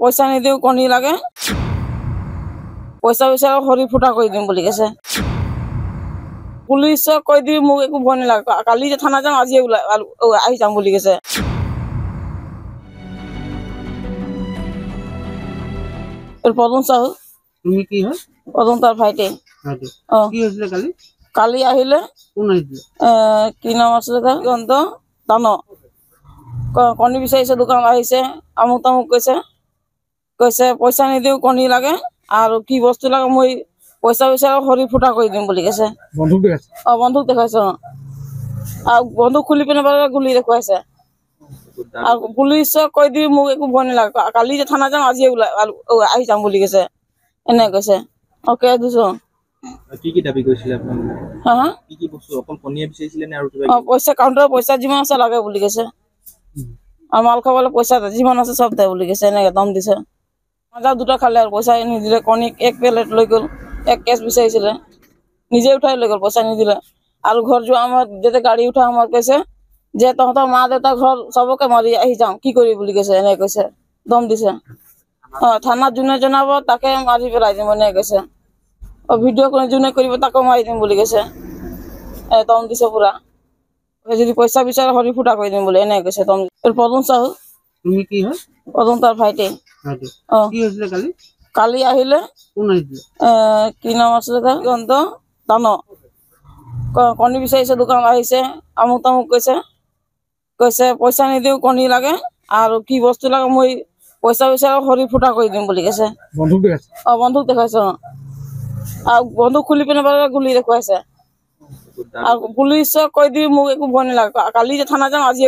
পইচা নিদিও কণী লাগে পইচা বিচাৰ হৰি ফুটা কৰি দিম বুলি কৈছে পুলিচক কৈ দি মোক একো ভয় নালাগে কালি যে থানা যাম আজি আহি যাম বুলি কৈছে পদন চাহু তুমি কি হয় পদন তাৰ ভাইটি কি হৈছিলে কালি কালি আহিলে কোন আহিছিলে কি নাম আছিলে গন্ত দান কণী বিচাৰিছে দোকান আহিছে আমুক তামুক কৈছে পইচা নিদিও কণী লাগে আৰু কি বস্তু লাগে মই পইচা বিচাৰ হৰি ফুটা কৰি দিম বুলি কৈছে বন্ধুক দেখাইছে বন্ধুক দেখাইছে আৰু বন্ধুক খুলি পিনে গুলি দেখুৱাইছে আৰু পুলিচক কৈ দি মোক একো ভয় নালাগে কালি যে থানা যাম আজি আহি যাম বুলি কৈছে এনে কৈছে অকে দিছো কি দাবী কৰিছিলে আপোনালোকে হা কি বস্তু অকল কণীয়ে বিচাৰিছিলে নে আৰু কিবা পইচা কাউণ্টাৰৰ পইচা যিমান আছে লাগে বুলি কৈছে আৰু মাল খাবলৈ পইচা যিমান আছে চব দে বুলি কৈছে এনেকে দম দিছে মাজা দুটা খালে আৰু পইচা নিদিলে কণী এক প্লেট লৈ গ'ল এক কেছ বিচাৰিছিলে নিজে উঠাই লৈ গ'ল পইচা নিদিলে আৰু ঘৰ যোৱা সময়ত যেতিয়া গাড়ী উঠা সময়ত কৈছে যে তহঁতৰ মা দেউতা ঘৰ চবকে মাৰি আহি যাম কি কৰি বুলি কৈছে এনেকে কৈছে দম দিছে থানাত যোনে জনাব তাকে মাৰি পেলাই দিম এনেকে কৈছে ভিডিঅ' যোনে কৰিব তাকো মাৰি দিম বুলি কৈছে দম দিছে পুৰা যদি পইচা বিচাৰ হৰি ফুটা কৰি দিম বুলি এনেকে কৈছে দম পদন চাহু তুমি কি হয় পদন তাৰ ভাইটি কি হৈছিলে কালি কালি আহিলে কোন আহিছিলে কি নাম আছিলে গন্ত দান কণী বিচাৰিছে দোকান আহিছে আমুক তামুক কৈছে পইচা নিদিও কণী লাগে আৰু কি বস্তু লাগে মই পইচা বিচাৰ হৰি ফুটা কৰি দিম বুলি কৈছে বন্ধুক দেখাইছে বন্ধুক দেখাইছে আৰু বন্ধুক খুলি পিনে গুলি দেখুৱাইছে আৰু পুলিচক কৈ দি মোক একো ভয় নালাগে কালি যে থানা যাম আজি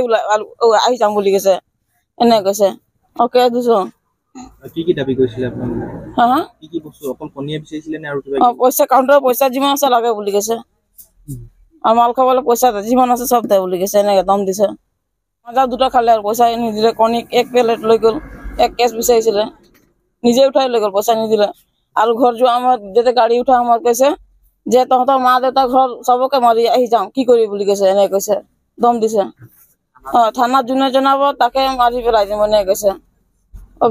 আহি যাম বুলি কৈছে এনে কৈছে অকে দিছো কি দাবী কৰিছিলে আপোনালোকে হা কি বস্তু অকল কণীয়ে বিচাৰিছিলে নে আৰু কিবা পইচা কাউণ্টাৰৰ পইচা যিমান আছে লাগে বুলি কৈছে আৰু মাল খাবলৈ পইচা যিমান আছে চব দে বুলি কৈছে এনেকে দম দিছে মাজা দুটা খালে আৰু পইচা নিদিলে কণী এক প্লেট লৈ গ'ল এক কেছ বিচাৰিছিলে নিজে উঠাই লৈ গ'ল পইচা নিদিলে আৰু ঘৰ যোৱা সময়ত যেতিয়া গাড়ী উঠা সময়ত কৈছে যে তহঁতৰ মা দেউতা ঘৰ চবকে মাৰি আহি যাম কি কৰি বুলি কৈছে এনেকে কৈছে দম দিছে থানাত যোনে জনাব তাকে মাৰি পেলাই দিম এনেকে কৈছে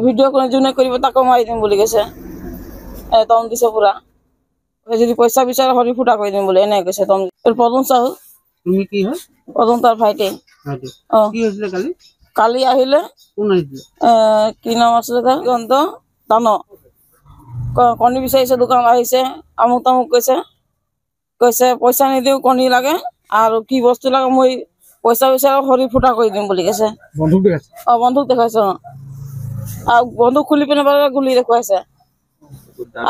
ভিডিঅ' যোনে কৰিব তাকো মাৰি দিম বুলি কৈছে দম দিছে পুৰা যদি পইচা বিচাৰ হৰি ফুটা কৰি দিম বুলি এনেকে কৈছে দম পদন চাহু তুমি কি হয় পদন তাৰ ভাইটি কি হৈছিলে কালি কালি আহিলে কোন আহিছিলে কি নাম আছিলে গন্ত দান কণী বিচাৰিছে দোকান আহিছে আমুক তামুক কৈছে পইচা নিদিও কণী লাগে আৰু কি বস্তু লাগে মই পইচা বিচাৰ হৰি ফুটা কৰি দিম বুলি কৈছে বন্ধুক দেখাইছে বন্ধুক দেখাইছে আৰু বন্ধুক খুলি পিনে গুলি দেখুৱাইছে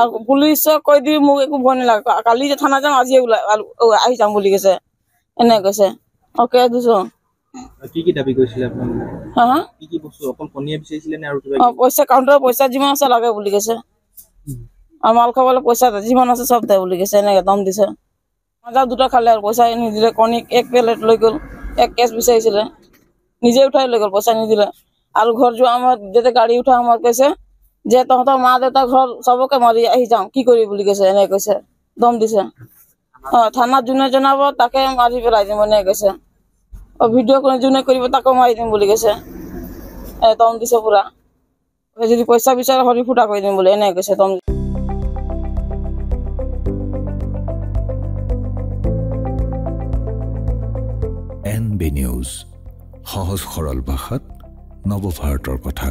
আৰু পুলিচক কৈ দি মোক একো ভয় নালাগে কালি যে থানা যাম আজি আহি যাম বুলি কৈছে এনে কৈছে অকে দিছো কি দাবী কৰিছিলে আপোনালোকে হা কি বস্তু অকল কণীয়ে বিচাৰিছিলে নে আৰু কিবা পইচা কাউণ্টাৰৰ পইচা যিমান আছে লাগে বুলি কৈছে আৰু মাল খাবলৈ পইচা যিমান আছে চব দে বুলি কৈছে এনেকে দম দিছে মাজা দুটা খালে আৰু পইচা নিদিলে কণী এক প্লেট লৈ গ'ল এক কেছ বিচাৰিছিলে নিজে উঠাই লৈ গ'ল পইচা নিদিলে আৰু ঘৰ যোৱা সময়ত যেতিয়া গাড়ী উঠা সময়ত কৈছে যে তহঁতৰ মা দেউতা ঘৰ চবকে মাৰি আহি যাম কি কৰি বুলি কৈছে এনেকে কৈছে দম দিছে থানাত যোনে জনাব তাকে মাৰি পেলাই দিম এনেকে কৈছে ভিডিঅ' যোনে কৰিব তাকো মাৰি দিম বুলি কৈছে দম দিছে পুৰা যদি পইচা বিচাৰ হৰি ফুটা কৰি দিম বুলি এনেকে কৈছে দম NB নিউজ সহজ সৰল ভাষাত নৱভাৰতৰ কথা।